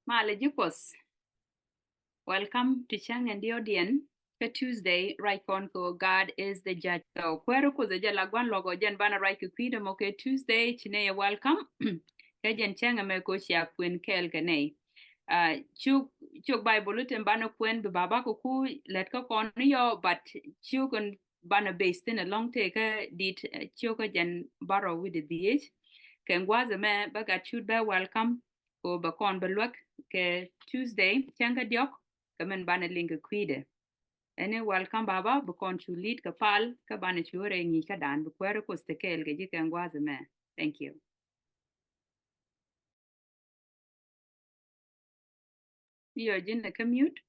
Malajukos. Welcome to Chieng and the audience. Tuesday, right on ko God is the judge. So, kwero ko the jalagwan logo jen bana right ku kwida mo ke Tuesday chine welcome. Kajen Chieng me ko chia kwen kel kane. Chuk Bible ten bana kwen be baba ko ku let ko kon yo but chukun bana based in a long take dit chuka jen borrow with the Diit. Ken was a man baga should be welcome ko ba kon belwak ke Tuesday changa diok kamen bana link kwide. Ene welcome baba ba kon chu lead ka pal ka bana chure ni ka dan bu kwero ko stekel ge ken was a man. Thank you. You're in the commute.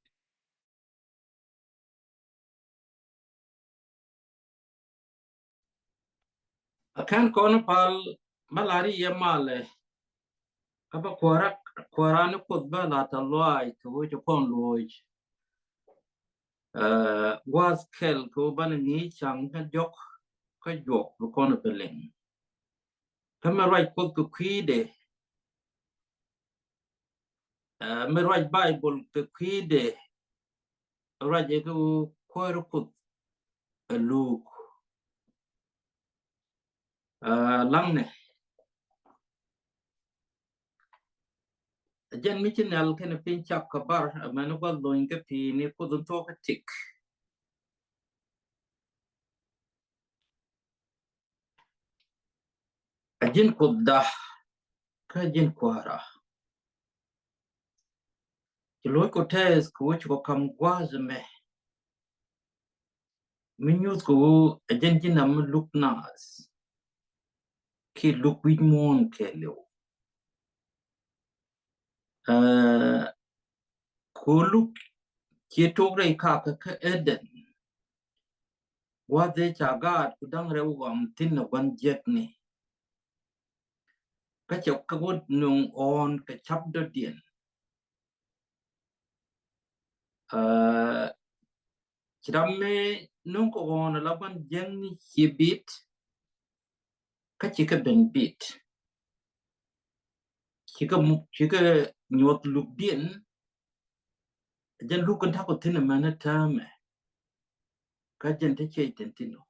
Akan kono pal malari yemale aba kwarani kutba la talwai ko jo kon loj was kel ko ban ni chang ka jok ka jok bu kono peleng kama right kut ko kwide me right bible ko kwide right ko kwaro kut luk langne jan michinal kana pin chak ka bar manu ba loin ka pi ni ko don to ka tik ajin kudda ka jin kwara Kilo ko tes ko ko kam gwazme minus ko ajen nam look nas ki look with mon kelo ko look ki to rai ka eden wa de chagat ku dang re wam tin na ban jet ni ka chok ka god nung on ka chap do dien chiramme nung ko on la ban jeng ni hibit ka chika ben bit chika nyot look dien jan look kan ta ko tin na na tame ka jen te che tentino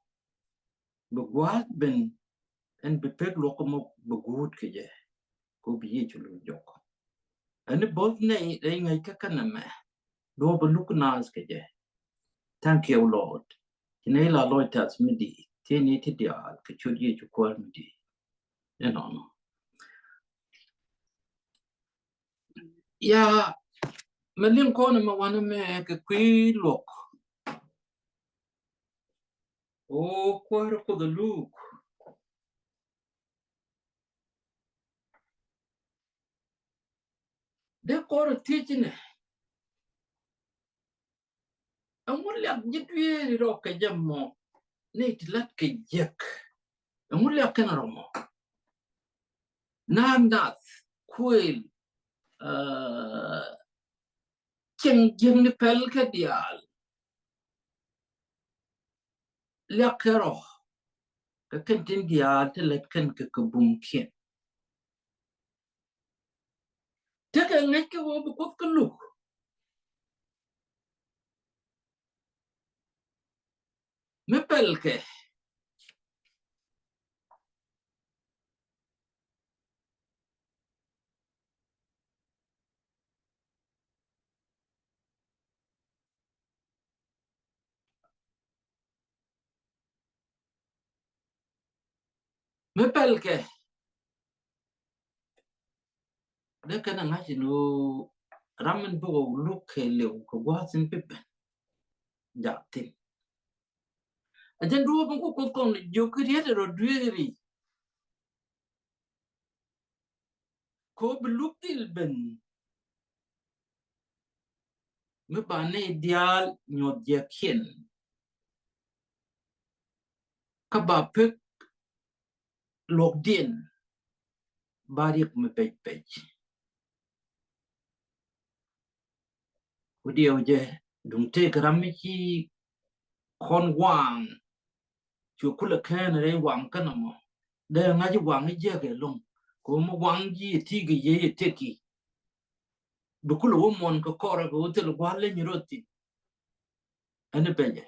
bugwat ben en bepek lokomo bugut ke je ko biye chulu joko and both ne ngai ka kanama do bu look nas ke je thank you lord kine la lord tas midi tini ti dia ke chudi ju ko midi no ya melin ko na ma wana me ke kwi lok o ko the look de ko teaching amul yak jitwi ro ke jammo ne tilat ke jek amul yak kana romo Nandat kuil Chieng ni pel ke dial liakero ka kentin dial te let ken ke kubum kien te ke ngai ke wo bu ko luk me pel ke de kana ngai no ramen bu luk ke lew ko wasin pepe jatin ajen duo bu ko kon jokriete ro dueri ko bu luk til ben me bane dial nyot je kien ka ba pek lok din barik me pepe Udio je dung te karami ki kon wang chu kula kan re wang kana mo de ngaji wang je ke long ko mo wang ji ti ge ye te ki bukulu wumon ko kora ko hotel gwale ni roti ane beje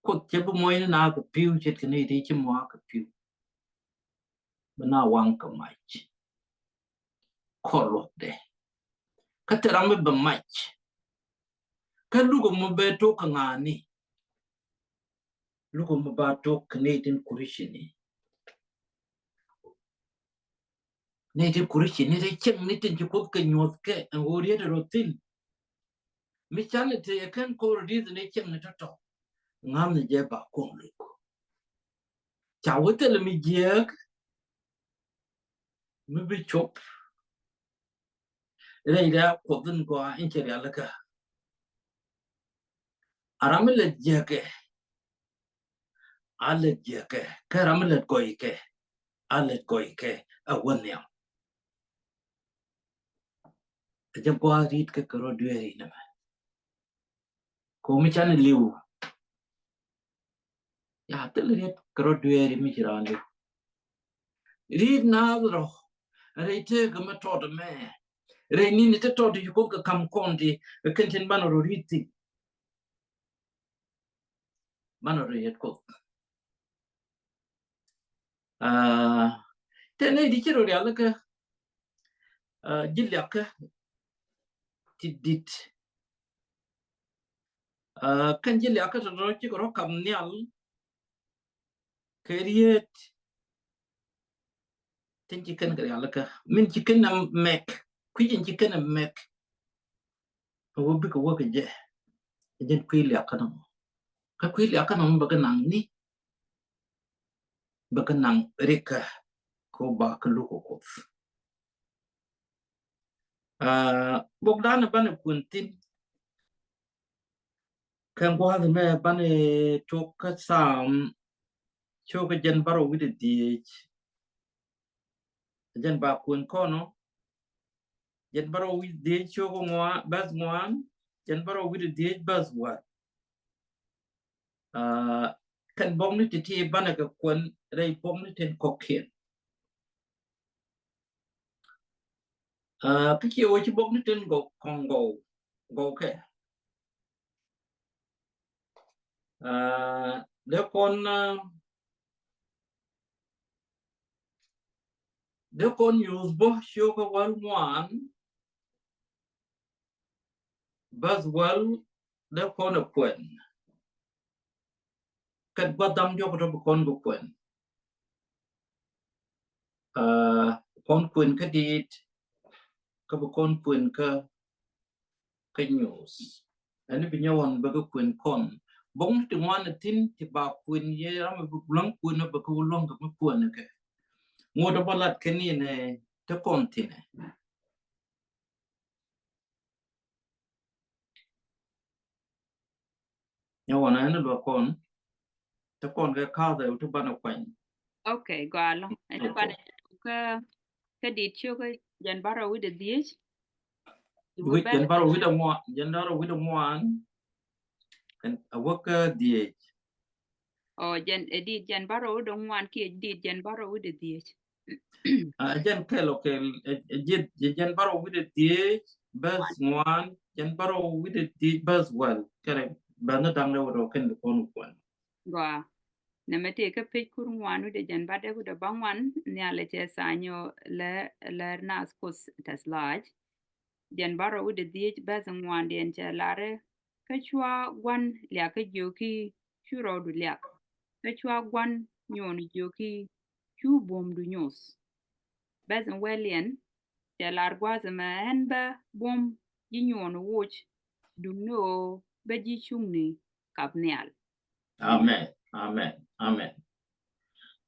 ko chebo moy na ko piu chet kene ri chi mo ka piu bana wang ka mach kolo de ka terame ba mach ka lugo mo be to ka ngani lugo mo ba to kene din kurishini ne din kurishini re chen ni tin ko ka nyot ke ngori de rotin mi chale te kan ko ri ne chen ne to ngam ne je ba ko lu cha hotel mi je mi bi chop re ida ko dun ko in che ya la ka aramle je ke ale je ke ka ramle ko ke ale ko ke a wonnya je ko rit ke ko dueri na ko mi chan liu ya tel rit ko dueri mi jiran rit na ro re te ga ma to de me re ni ni te to de ko ka kam kondi ken tin ban ro riti ban ro yet ko te ne di chiro ya la ka jilya ka ti dit kan jilya ka ro chi ko kam nyal keriet tin chi kan ga ya la ka min chi kan mek kwijin chi kan mek wo bi ko wo ke je jen kwili akana ka kwili akana mo baga nang ni baga nang reka ko ba ka luko ko bogdana bana kuntin kan gwa me bana to ka sam choka jen baro wide di jen ba kun kono jen baro wide di choka ngwa bas ngwan jen baro wide di bas wa kan bong ni ti bana ka kun rei bong ni ten kokien cái chiều chỉ bốc trên gò Congo gò cái nếu con use bo show cái one one bas well nếu con ở quên cái bắt đâm cho cái con của quên con quên cái đi cái con quên cái news anh bây giờ on bao cái quên con bóng từ ngoài tin thì bảo quên gì đó mà lăng quên nó bao cái lăng cái quên cái ngồi đó bao lát cái này cái con tin này nhau anh nó là con ta con cái cao rồi tu ban quanh Okay, galo. Ito ba ka dit cho ka jan bara with the diet? with jan baro with a one and a worker the Oh, jan edit jan bara don't want ki dit jan bara with the diet. jan kelo kel jan baro with the bus one jan baro with the bus well correct bana dang ro ken the con one Gwa. Na mete ka pej kurung wanu de jan bade ku de bangwan nyale che sanyo le nas kus tas large. Jan bara with the diet bazang wan den che lare ka chwa gwan lya ka joki churo du lya. Ka chwa gwan nyon joki chu bom du nyos. Bazang welien che lar gwazama henba bom ji nyon wuch du no be ji chungni kapnial. amen amen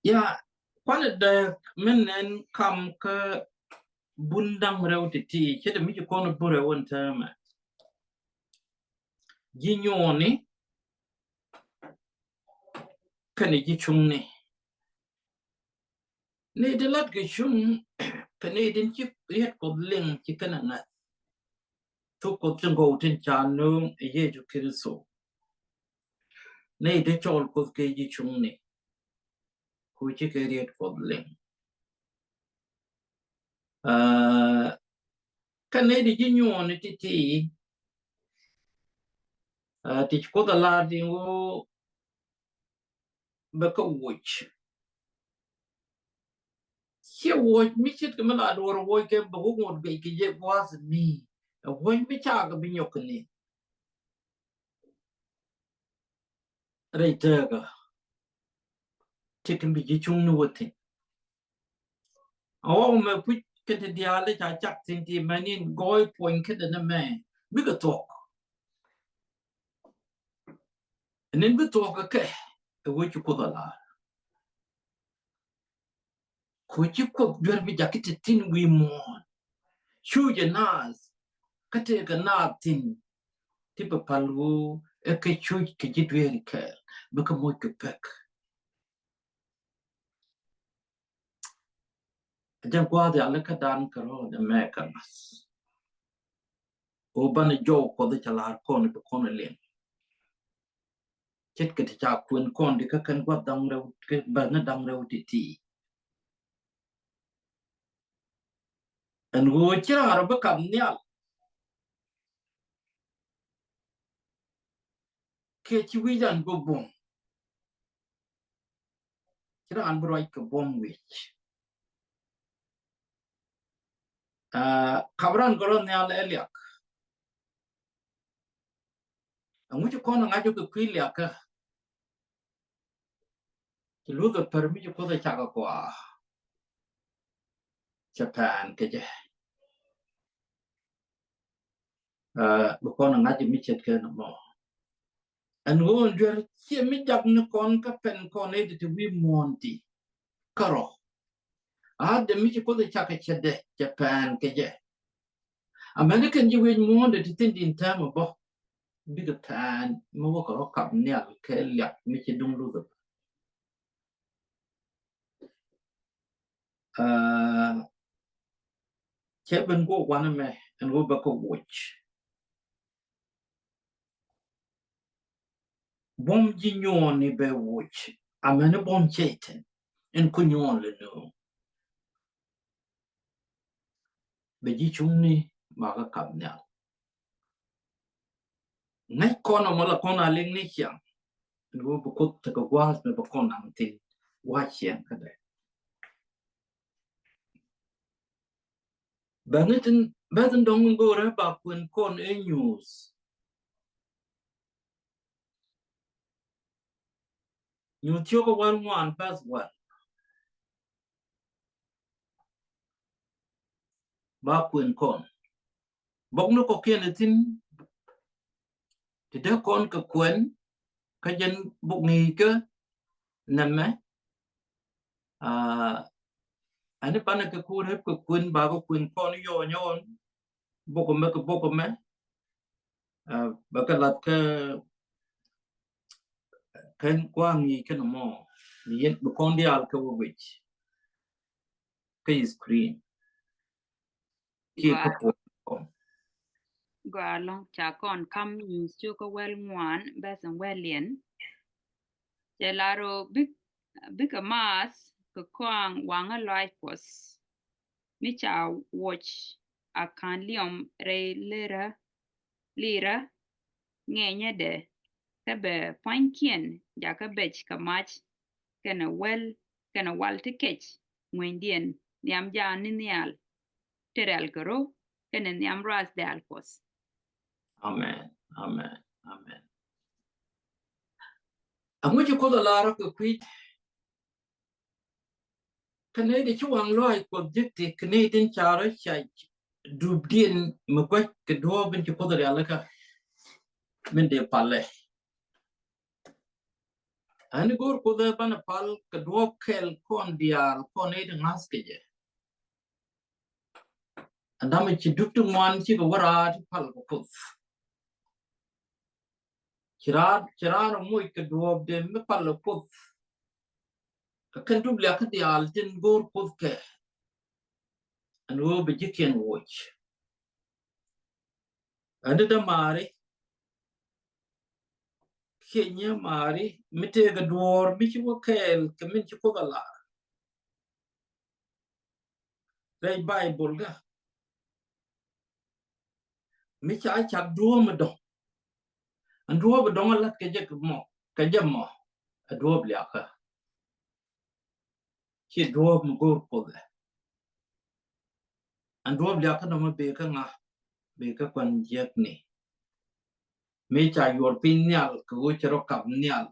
ya kwale de menen kam ka bundang rewti ti chede mi ko no bore won tama ji nyoni kane ji chungni ne de lat ge chung kane din chip yet ko ling chi kana na to ko tungo tin chanu ye ju kirso ne de chol ko ke ji chungni ko chi ke yet ko ling Canadi Union TT teach ko the larding wo baka watch. Here watch me chit come out or work a book would be it was me. A when me chag be yokini. Right, chicken be jichung no thing. Oh, my put get the dialect I chucked in the man in goy point kid and a man. Bigger talk. And then we talk okay. What you call the la. Could you cook derby jacket tin we more? Show your nas. Katake a nap tin. Tipo palu. A kitchen kajit very care. Become more to peck. I don't go the alaka dan karo the Americans. Oban a joke or the chalar corner to corner lane. Chet get a chap when corn the can go down road, get burner down road tea. And go chira become near. Catch we and go boom. Chira and break a bomb witch. Cabran goron near Eliak. And which you call an adjunct Quiliaka. To look at permit you call the Chagaqua. Japan, Kaja. Bukon and Adjunct Mitchell no more. And go and do here me jab no con capen con edit to be monty. Caro. I had the Mitchell call the Chaka Japan, Kaja. American you win more than think in time about bigger pan, more rock up near Kelly, Mitchell don't lose it. Kevin go one me and go back a watch. Bomb Gignon ni be watch. I'm in a bomb chatin and cugnon le no. Begichuni maga cabnel. Night corner malacona ling nichiang and go cook take a was me bacona thing. Watch yan. Benetton Bethan don't go back when corn a news. You choke one pass one. Back when corn. Bogno cocaine to the corn coquen. Kajan book ni ke nama ane pana ke kur hep ke kun ba ko kun kon yo nyon book me ba ka lat ke kan kwang ni ke no mo ni yen bu kon dial ke wo wich ke screen ki ko po go along chakon come use chuko well one besan wellien jelaro big a mass ko kwang wanga life was micha watch a kan liom re lira ngenya de kabe poinkien jaka bech kamach kana wal tikech mwendien niam ja nial terel garo kana niam ras de alpos. amen amu ji ko da lara ko kwit kane de chuang loi ko dikti kane den chara chai dubdien mo ko ke do ben ko da ala ka men de palle ani gor ko da pan pal ke do kel kon dial kon e de ngaske je andam chi duktu man chi ko wara pal ko put chirar muy ke do de me pal put ka kan dubla ka dial tin gor put ke anu be jiken watch ande da mari kenya mari mite ga dor mi chi ko kel ke min chi ko da la dai bible ga mi cha cha duo ma do an duo ba do la ke je mo ke je mo a duo blia ka ki duo mo go ko de an duo blia ka no ma be ka nga be ka kwan je ni mi cha yor pin nyal ko chero kap nyal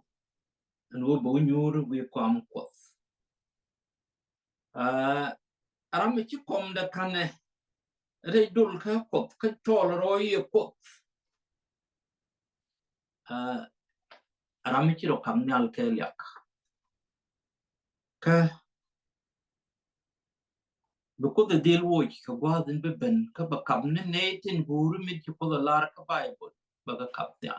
an wo bo nyur wi kwam ko aram chi kom da kane re dul ka ko ka tol ro ye ko aram chi ro kam nyal ke lyak ka bu ko de del wo ka gwa den be ben ka ba kam ne tin buru mi chi ko lar ka bible ba ka kap ya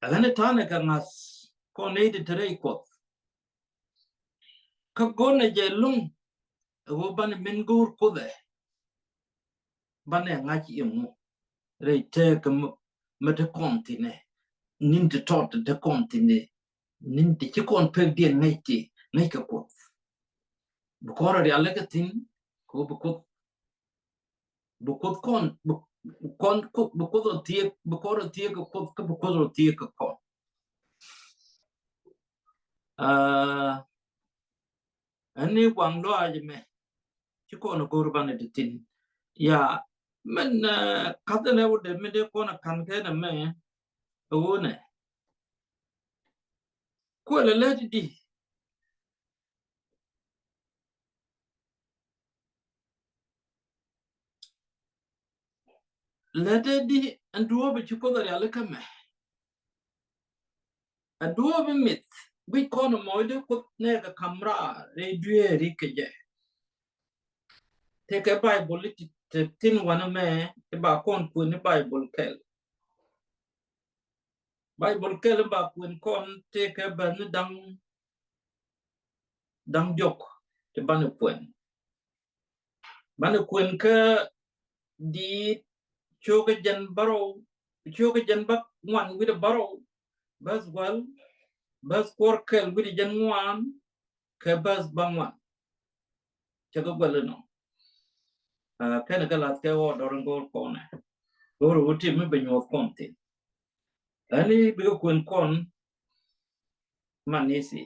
agane tane ka ngas ko ne de tre ko ka go ne je lung wo ban min gur ko de ban ne ngachi imu re te ka ma de kontine nin de tot de kontine nin de chi kon pe dien ngai ti ngai ka ko bu ko ra ya le ka tin ko bu ko kon bu ko tie bu ko tie ko bu ko tie ko ani wang lo aje me chi ko no ko ban de tin ya men ka ne wo de me de ko na kan ke na me wo ne ko le di le di an duo be chi ko da ya le ka me a duo be mit bi ko no mo de ko ne ka kamra re due ri ke je te ke bible ti tin wana me e ba kon ku ni bible kel ba kun kon te ke ba ni dang jok te ba ni kun ke di choga jan baro choga jan ba wan wi de baro bas wal bas kor kel wi de jan wan ke bas bangwan chaga gwal no kana kala ke wo doron gol kone goro wuti mi be nyot konti ani bi kun kon manisi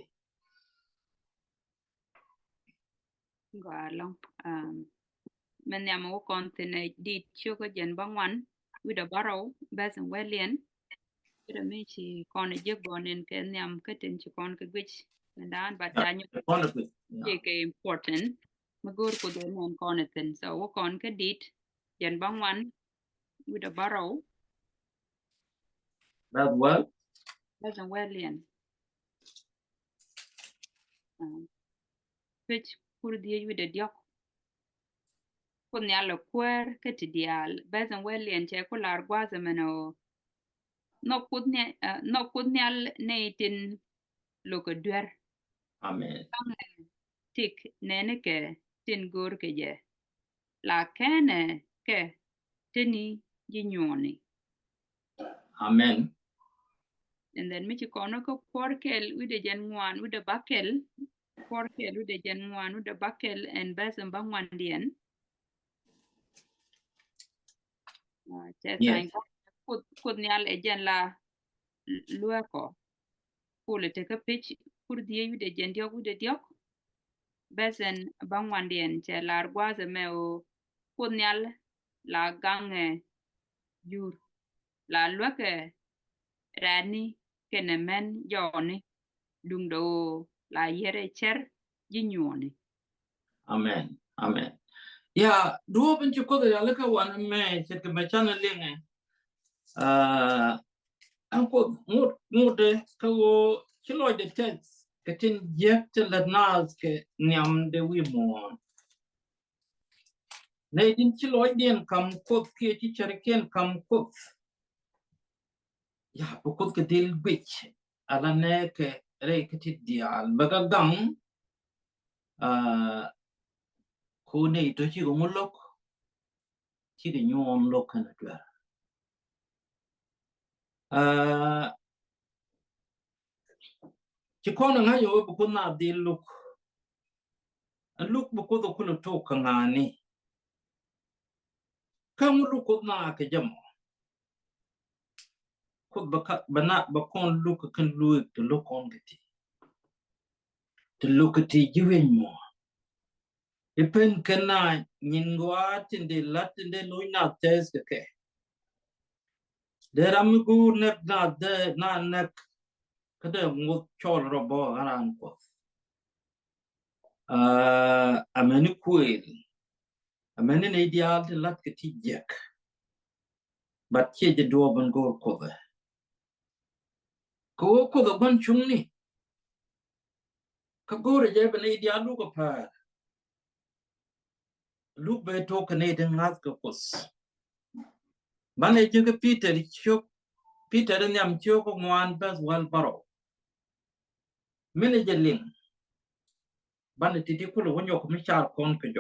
Garlong. Men ya mo kontine Diit choga jen bangwan with a barrow bas and wellian. Ira mi chi kon je bonin ke nyam katin chi kon ke gwich dan but ya chanyo honestly yeah ke important magur ko de non konatin so wo kon ke Diit jen bangwan with a barrow that well bas and wellian. Which pur die with a diok kun nyalo kwer ke ti dial bas and wellian che ko lar gwaze meno no kud nyal ne tin loko dwer amen tik nene ke tin gor ke je la kene ke tini ji nyoni amen and then michi kono ko porkel wide jen ngwan wide bakel porkel wide jen ngwan wide bakel and besen bangwan dien che yes sain kud nyal e jen la lueko pule te ka pich kur die wide jen diok wide diok besen bangwan dien che lar gwaze me o kud nyal la gange jur la lueke rani kene men joni dung do la yere cher ji nyoni amen amen ya duo ben ko da le ka wan me se ke ma chana lenge anko ngode ka wo kilo de text ke tin yek te la nas ke nyam de wi mo ne din kilo den kam ko ke ti cherken kam ko ya bu ko ke dil gwich ala ne ke re ke ti dial baga gam ko ne to chi go mulok chi de nyom lok na twa chi ko na ngayo bu ko na dil luk bu ko do ko to ka ngani Kamu look na ke jamo. Could bana bakon look can look to look on it. To look at it, you in more. Ipen kana nyingwat in the Latin de Luina test. There am good neck not there, not neck. Kada mut chol robo around pot. A many quail. A many ideal to lat jack. But here the door and go cover. Go cover one chumney. Kagore jeb an ideal look of her. Look by token Canadian Laskopus. Bane Jugga Peter, choke Peter and Yam choke of one best well borrow. Manager Ling. Bane Titikula when your commission conquer.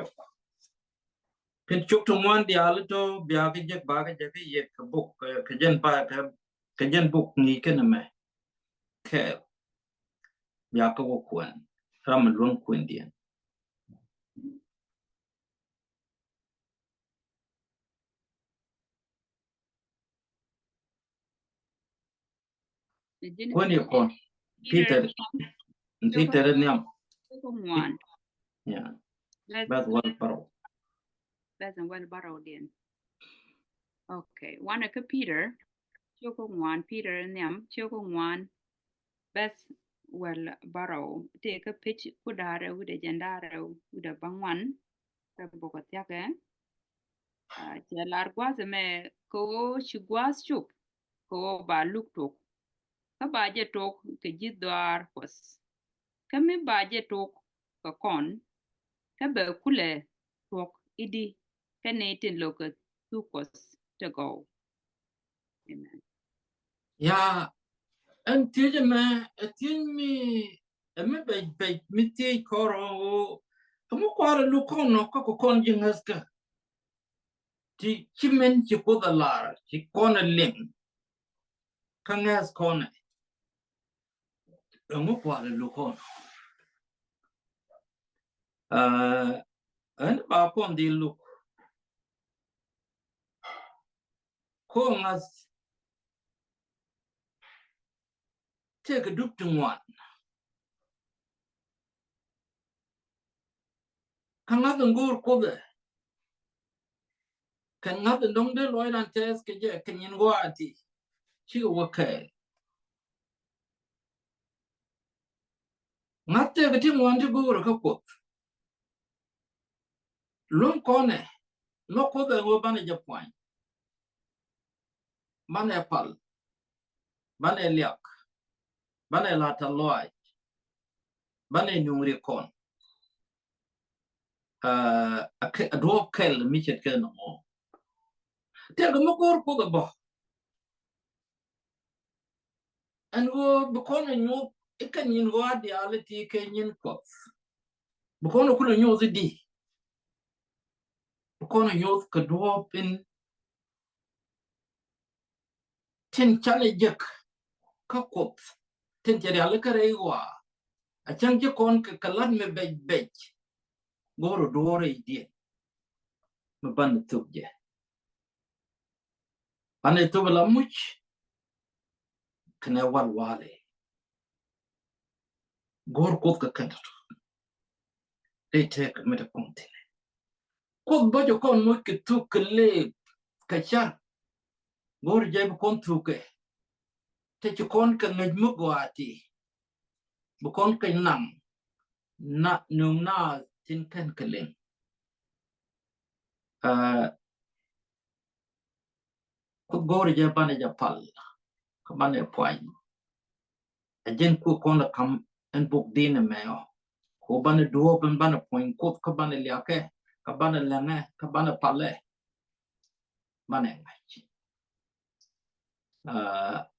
Pin chuk to one the alito biagajak bagajak yet a book kajan pa kajan book ni kaname ke biakawo kwan ramalong kwindian. When you con Peter and Yam. Yeah, that's well borrow. That's well borrowed in. Okay, one a Peter, Choco one, Peter and them, Choco one, best well borrow. Take a pitch, Kudara with a Jandaro with a bang one, the Bogotaka. Larguaz me ko chiguaz chup, ko ba look talk. Ka ba je talk ke jidwar was. Kami ba je talk ka kon, ka ba kule talk idi, ka natin loka tukos to go. Amen. Yeah, and teach me, a me by me take coro. Come on, look on no coco jingaska. Ti chimen chipo the lar, chi corner ling. Kangas corner. Look on. And upon the look. Kongas take a dupe to one. Can nothing go cover. Can nothing don't the Lloyd and test can you go at it? She okay. Not take a team want to go to cook. Long corner. No cover go manage a point. Manepal. Bane liak. Bane lata loy. Bane numricon. A dwarf kell, Mitchell Ken no more. Take a more for the box. And go because you can you go at the reality can you cough. Because you couldn't use it. Because you could drop in 10 challenge cock. 10 challenge a chunk you con calat me bed. Go to door a dear. Maband took ye. And I told a much can I want wally. Go cook the country. They take a metacontinent. Cook but you can't make it took a leg. Kachan. Go to Jab Contuke. Take your con can make Muguati. Bukon can nam. Not no na tin can killing. Could go to Japan Japal. Come on a point. A gen cook on the come and book dinner mayo. Who ban a do open banner point, cook cabana liake, cabana lame, cabana palais. Money.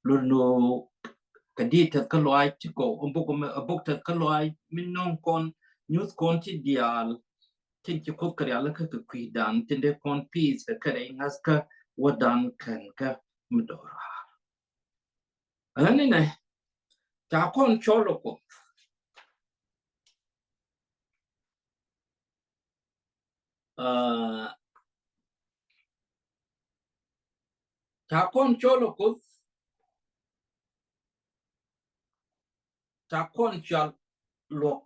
Luno Diit at Kaloi to go, a book that Kaloi, Minon con, news conti dial, think you cook a look at the quidan, tin de con peace, the carrying aska, what done can ga Medora. And then Chacon Choloco. cha kon cholo kut cha kon chal lok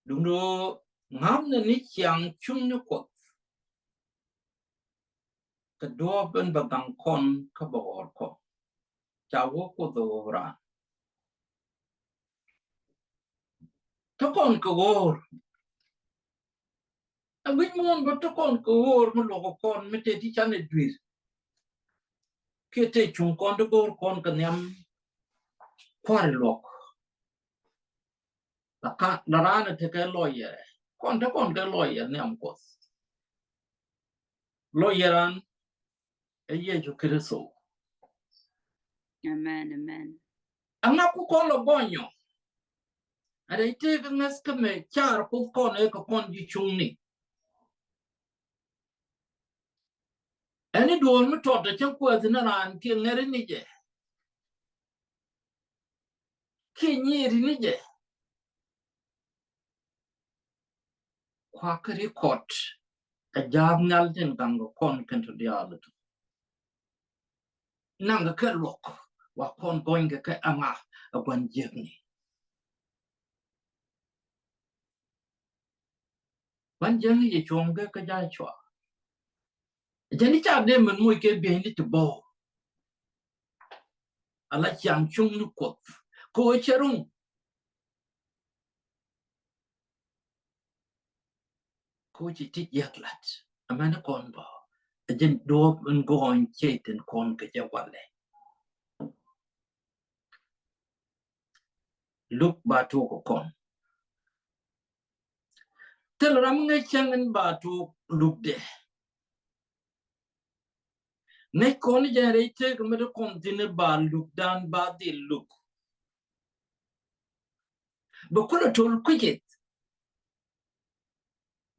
đúng rồi ngam na ni chiang chung ni kot ka do ben bagang kon ka bor ko cha wo ko do ra to kon ko wor a win mon ba to kon ko wor mo lo kon me te ti chan e dwir ke te chung kon do gor kon ka nyam kwar lok la ka la rana te ka loye kon to kon ka loye nyam ko loyeran e ye ju kreso Amen, amen. anga ku kon lo bonyo ada ite ka ngas ka me char ku kon e ko kon ji chung ni ani do mo to de chen ko na ran ki ngere ni je ki nyiri ni je kwa ka record a jam ngal den gang kon kan to dial to nang ka lok wa kon going ka anga a gwan jeng ye chong ka ja chwa jeni cha de mun mu ke be ni to bo ala chang chung nu ko cherung ko chi ti yaklat amana kon bo jen do un go on cheten kon ka ja wale look ba to ko kon tel ram ngai changen ba to look de ngai kon ja re te ko me kon tin ba look dan ba de look ba ko to ku je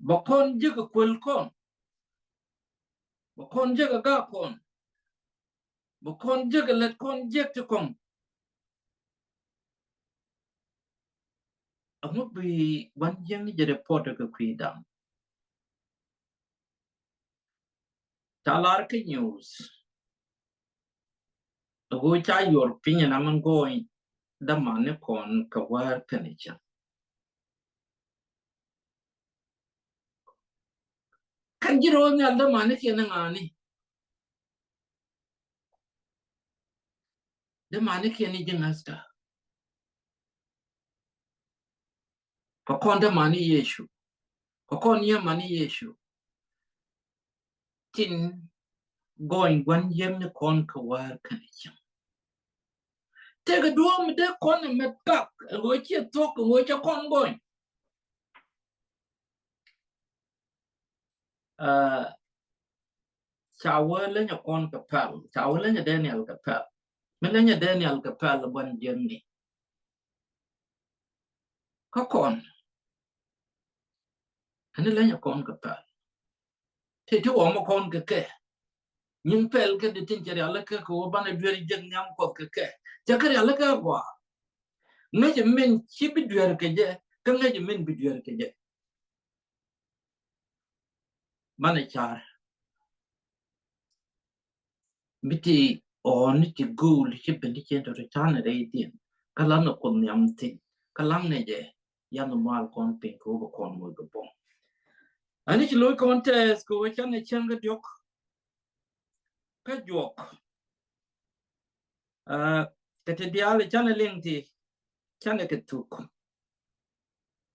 ba kon je ko kwel kon ba kon je ga kon ba kon je ga let kon je te kon amu bi wan jeng je report ko kuidam talar ke news go cha yor pinya na man go da mane kon ka war kanicha kan jiro ni da mane ke na ngani da mane ke ni jinasta ko kon da mane yeshu ko kon ya mane yeshu tin going wan jeng ni kon ka war kanicha te ga do mi de kon me kak go che to go cha kon going chawa le nya kon ka pal chawa le nya Daniel ka pal me le nya Daniel ka pal wan jeng ni ko kon ani le nya kon ka pal te to mo kon ka ke nhưng pel cái de tin chari ala ka ko bana duer jeg ngam ko ke chakari ala ka kwa ngaje men chi bi duer ke je ka ngaje men bi duer ke je bana char biti on ti gul chi bendi chen to tana re tin kala no kon nyam tin kala ne je ya no mal kon pin ko kon mo go bon ani chi loy contest ko chan ne chen ga jok ka jok ka te diale chan ne leng ti chan ne ke tuk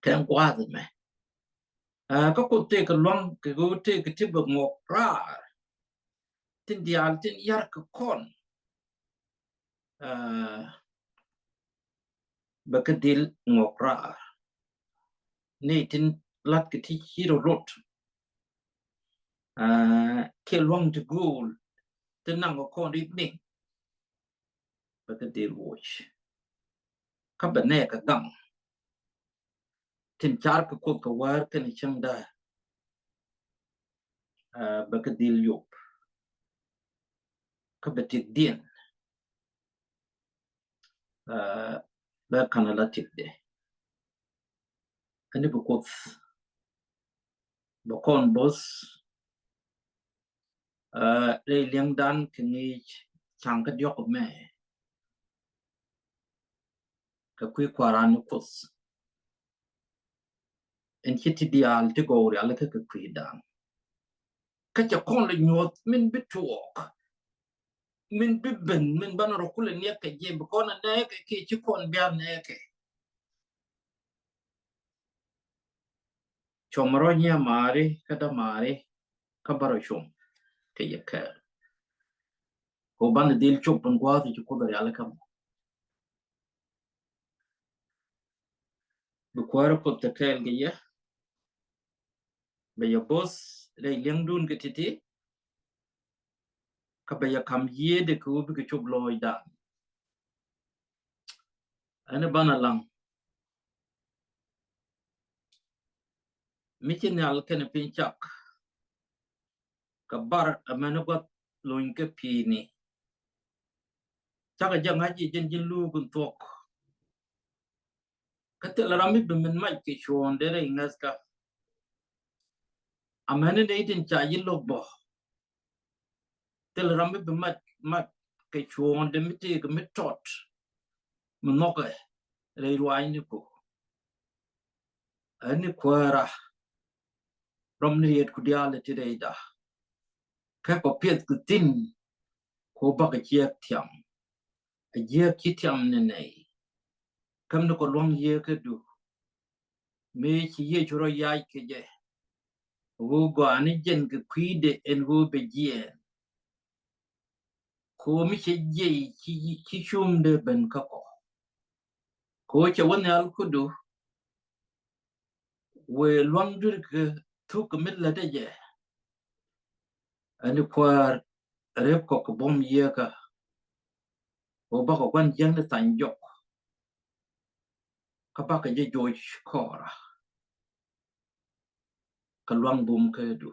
kan kwa de me có cô tê cái loang cái cô tê cái tiếp bậc ngọc ra tin dial tin yar cái con bậc cái deal ngọc ra này tin lát cái thi hero rot cái loang the goal tin năng có con đi nè bậc cái deal watch các bạn này cái găng tin char cái cô cái war cái này chăng da bậc cái deal yup các bạn tiết điện bậc cái này là tiết đấy anh ấy bậc con boss đây liang dan kini chang ka diok me ka quy kwaran kus en chiti dial te go ri ala ka quy dan ka cha kon le nyot min bituok min bibben min ban ro kule ne ka je ko na ne ka ki chi kon bia ne ke chomro nya mari ka da mari ka baro chom ke ye ka ko ban dil chop pon kwa ti ko da ala ka bu kwaro ko te kel ge ye be yo bos le liang dun ke titi ka be ya kam ye de ko bi ke chop loy da ana bana lang mi chin al ken pin chak ka bar amana got loin ke pi ni chaka jang haji jen jin lu kun tok ka te la rami be men mai ke chon de re ngas ka amana de tin cha yin lo bo te la rami be mat ke chon de mi te ke mi tot mo no ka re ruai ni ko ani kwara rom ni et ku dia le ti re da ka ko piet ku tin ko ba ka che tiam a je ki tiam ne nei kam no ko long ye ke du me chi ye churo yai ke je wo go ani jen ke kwide en wo be je ko mi che je chi chum de ben ka ko che won al ku du we long dur ke tu ko mit la de je ani kwar rep ko ko bom ye ka ko ba ko kwan jeng de tan jok ka ba ka je joj kora ka long bum ke du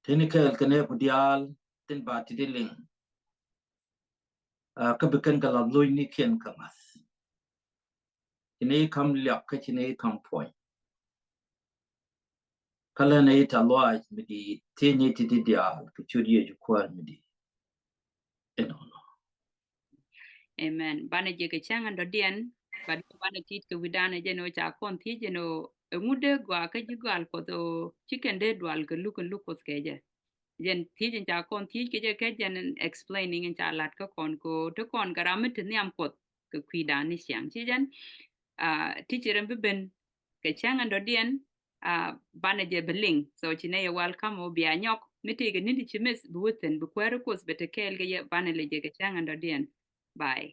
teni kel kene ku dial ten ba ti de ling ka be ken ka la loy ni ken ka mas tini kam liap ka tini kam point kala na ita loaj midi tini ti di dial ka chudi ju kwal midi eno Amen. Bana je ke Chieng ando dien but bana tit ke widana je no cha kon ti je no ngude gwa ka ji gal ko do chicken de dwal ke lu ko ke je jen ti jen cha kon ti ke je ke jen explaining in cha lat ka kon ko to kon garamit ni am pot ke kwidani siang chi jen ti chiren be ben ke Chieng ando dien bana je beling so chine ye welcome o bia nyok miti ke nindi chimis buweten bu kwero kos bete kel ge ye bana le je ke Chieng ando dien bye